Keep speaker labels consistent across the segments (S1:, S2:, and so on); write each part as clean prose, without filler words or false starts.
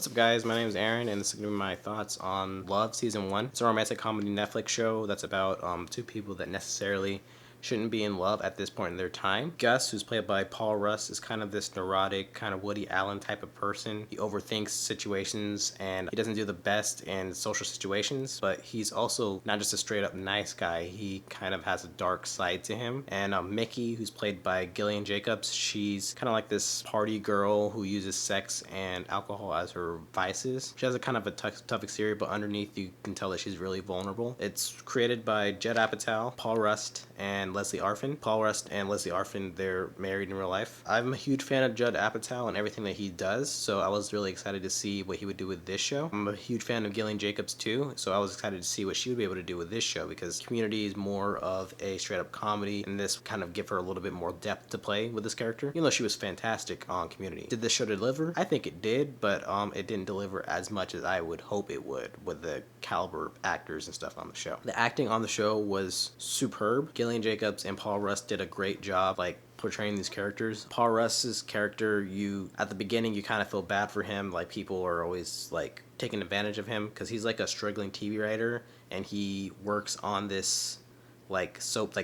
S1: What's up, guys? My name is Aaron, and this is going to be my thoughts on Love Season 1. It's a romantic comedy Netflix show that's about two people that necessarily shouldn't be in love at this point in their time. Gus, who's played by Paul Rudd, is kind of this neurotic, kind of Woody Allen type of person. He overthinks situations and he doesn't do the best in social situations, but he's also not just a straight up nice guy. He kind of has a dark side to him. And Mickey, who's played by Gillian Jacobs, she's kind of like this party girl who uses sex and alcohol as her vices. She has a kind of a tough exterior, but underneath you can tell that she's really vulnerable. It's created by Judd Apatow, Paul Rudd, and Lesley Arfin. Paul Rudd and Lesley Arfin, they're married in real life. I'm a huge fan of Judd Apatow and everything that he does, so I was really excited to see what he would do with this show. I'm a huge fan of Gillian Jacobs too, so I was excited to see what she would be able to do with this show, because Community is more of a straight up comedy, and this kind of give her a little bit more depth to play with this character, even though she was fantastic on Community. Did this show deliver? I think it did, but it didn't deliver as much as I would hope it would with the caliber of actors and stuff on the show. The acting on the show was superb. Gillian Jacobs and Paul Rudd did a great job portraying these characters. Paul Rudd's character, at the beginning you kind of feel bad for him, like people are always taking advantage of him because he's like a struggling TV writer and he works on this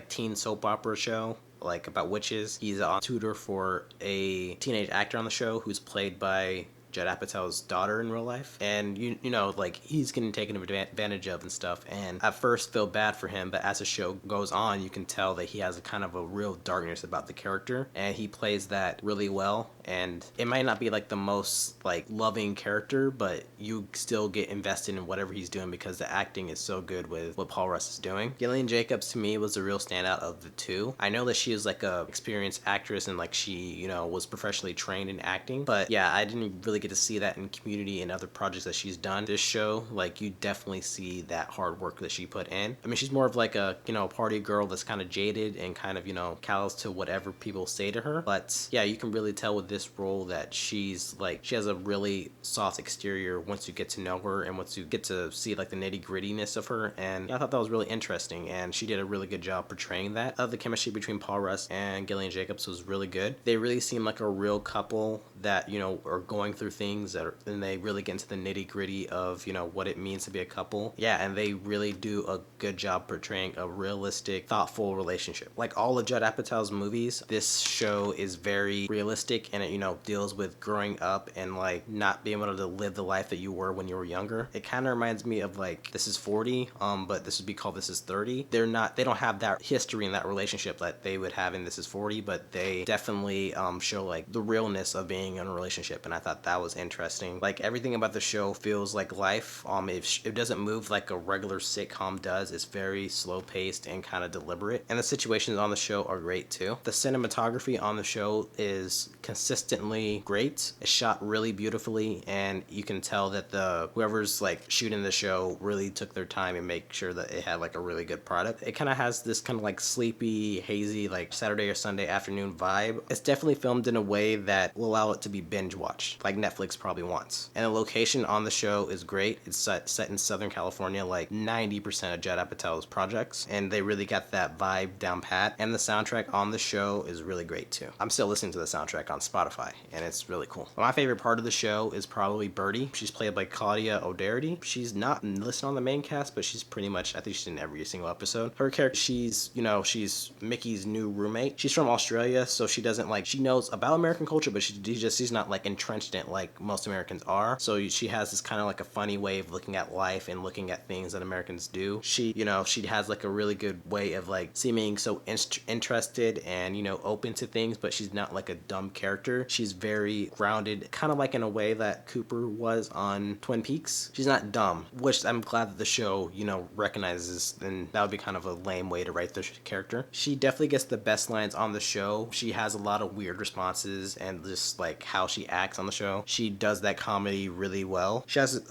S1: teen soap opera show about witches. He's a tutor for a teenage actor on the show who's played by Judd Apatow's daughter in real life, and he's getting taken advantage of and stuff, and at first feel bad for him, but as the show goes on you can tell that he has a kind of a real darkness about the character, and he plays that really well. And it might not be the most loving character, but you still get invested in whatever he's doing because the acting is so good with what Paul Rudd is doing. Gillian Jacobs to me was the real standout of the two. I know that she is a experienced actress and she was professionally trained in acting, but yeah, I didn't really get to see that in Community and other projects that she's done. This show, you definitely see that hard work that she put in. I mean, she's more of a party girl that's kind of jaded and kind of callous to whatever people say to her, but yeah, you can really tell with this role that she has a really soft exterior once you get to know her and once you get to see the nitty grittiness of her. And yeah, I thought that was really interesting, and she did a really good job portraying that. The chemistry between Paul Rudd and Gillian Jacobs was really good. They really seem like a real couple that are going through things and they really get into the nitty gritty of what it means to be a couple. Yeah, and they really do a good job portraying a realistic, thoughtful relationship. Like all of Judd Apatow's movies, this show is very realistic, and it deals with growing up and not being able to live the life that you were when you were younger. It kind of reminds me of This Is 40, but this would be called This Is 30. They don't have that history in that relationship that they would have in This Is 40, but they definitely show the realness of being in a relationship, and I thought that was interesting. Everything about the show feels like life. It doesn't move like a regular sitcom does. It's very slow paced and kind of deliberate, and the situations on the show are great too. The cinematography on the show is consistently great. It's shot really beautifully, and you can tell that whoever's shooting the show really took their time and make sure that it had a really good product. It kind of has this kind of sleepy, hazy Saturday or Sunday afternoon vibe. It's definitely filmed in a way that will allow it to be binge watched, like Netflix probably wants. And the location on the show is great. It's set in Southern California, 90% of Judd Apatow's projects, and they really got that vibe down pat. And the soundtrack on the show is really great too. I'm still listening to the soundtrack on Spotify, and it's really cool. My favorite part of the show is probably Birdie. She's played by Claudia. She's not listed on the main cast, but she's pretty much, I think she's in every single episode. Her character, she's Mickey's new roommate. She's from Australia, so she doesn't she knows about American culture, but she's not entrenched in it like most Americans are. So she has this kind of a funny way of looking at life and looking at things that Americans do. She has a really good way of seeming so interested and open to things, but she's not a dumb character. She's very grounded, kind of in a way that Cooper was on Twin Peaks. She's not dumb, which I'm glad that the show recognizes, and that would be kind of a lame way to write the character. She definitely gets the best lines on the show. She has a lot of weird responses, and just how she acts on the show, she does that comedy really well.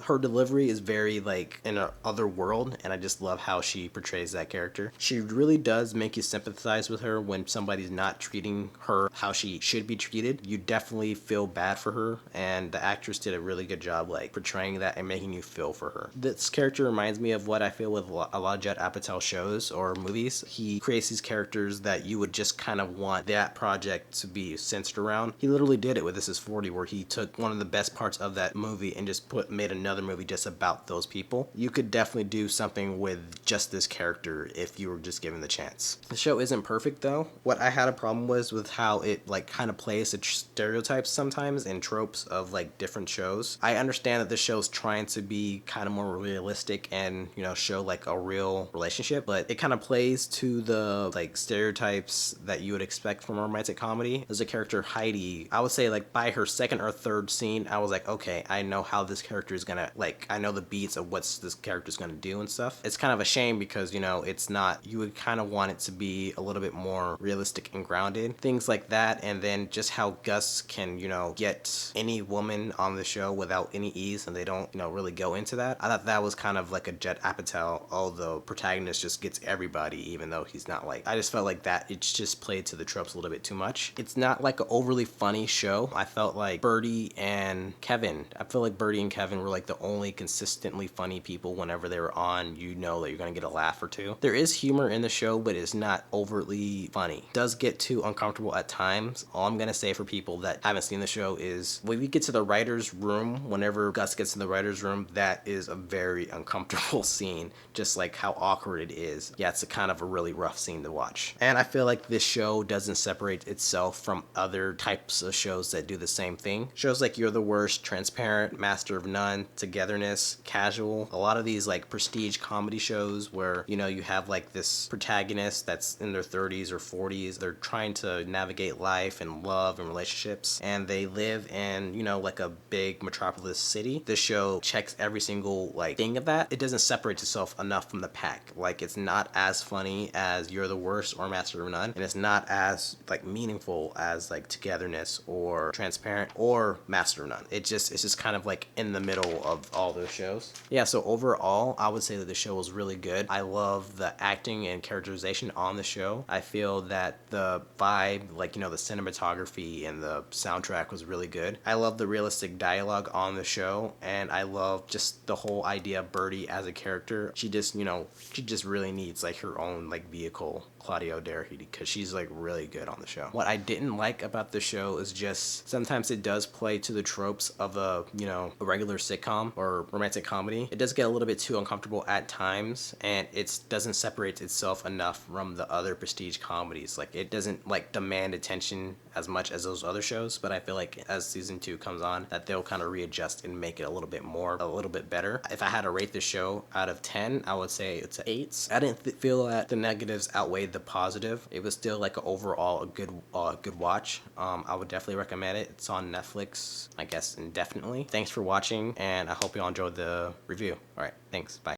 S1: Her delivery is very in a other world, and I just love how she portrays that character. She really does make you sympathize with her when somebody's not treating her how she should be treated. You definitely feel bad for her, and the actress did a really good job portraying that and making you feel for her. This character reminds me of what I feel with a lot of Judd Apatow shows or movies. He creates these characters that you would just kind of want that project to be centered around. He literally did it with This Is 40, where he took one of the best parts of that movie and just made another movie just about those people. You could definitely do something with just this character if you were just given the chance. The show isn't perfect though. What I had a problem was with how it like kind of plays the stereotypes sometimes and tropes of like different shows. I understand that the show's trying to be kind of more realistic and, you know, show like a real relationship, but it kind of plays to the like stereotypes that you would expect from a romantic comedy. There's a character, Heidi. I would say like by her second or third scene, I was like, okay, I know how this character is gonna, like, I know the beats of what's this character's gonna do and stuff. It's kind of a shame because, you know, it's not, you would kind of want it to be a little bit more realistic and grounded. Things like that, and then just how Gus can, you know, get any woman on the show without any ease, and they don't, you know, really go into that. I thought that was kind of like a Judd Apatow, oh, the protagonist just gets everybody, even though he's not like, I just felt like that it's just played to the tropes a little bit too much. It's not like an overly funny show. I felt like Birdie and Kevin, I feel like Birdie and Kevin were like the only consistently funny people. Whenever they were on, you know that you're gonna get a laugh or two. There is humor in the show, but it's not overtly funny. It does get too uncomfortable at times. All I'm gonna say for people that haven't seen the show is when we get to the writer's room, whenever Gus gets in the writer's room, that is a very uncomfortable scene, just like how awkward it is. Yeah, it's a kind of a really rough scene to watch. And I feel like this show doesn't separate itself from other types of shows that do the same thing. Shows like You're the Worst, Transparent, Master of None, Togetherness, Casual, a lot of these like prestige comedy shows where, you know, you have like this protagonist that's in their 30s or 40s. They're trying to navigate life and love and relationships, and they live in, you know, like a big metropolis city. This show checks every single like thing of that. It doesn't separate itself enough from the pack. Like, it's not as funny as You're the Worst or Master of None, and it's not as like meaningful as like Togetherness or Transparent or Master of None. It's just kind of like in the middle of all those shows. Yeah, so overall, I would say that the show was really good. I love the acting and characterization on the show. I feel that the vibe, like, you know, the cinematography and the soundtrack was really good. I love the realistic dialogue on the show, and I love just the whole idea of Birdie as a character. She just, you know, she just really needs like her own like vehicle, Claudia, because she's like really good on the show. What I didn't like about the show is just sometimes it does play to the tropes of a, you know, a regular sitcom or romantic comedy. It does get a little bit too uncomfortable at times, and it doesn't separate itself enough from the other prestige comedies. Like, it doesn't like demand attention as much as those other shows, but I feel like as season 2 comes on that they'll kind of readjust and make it a little bit better. If I had to rate the show out of 10, I would say it's an 8. I didn't feel that the negatives outweighed the positive. It was still like overall a good watch. I would definitely recommend it. It's on Netflix, I guess, indefinitely. Thanks for watching, and I hope you all enjoyed the review. All right, thanks, bye.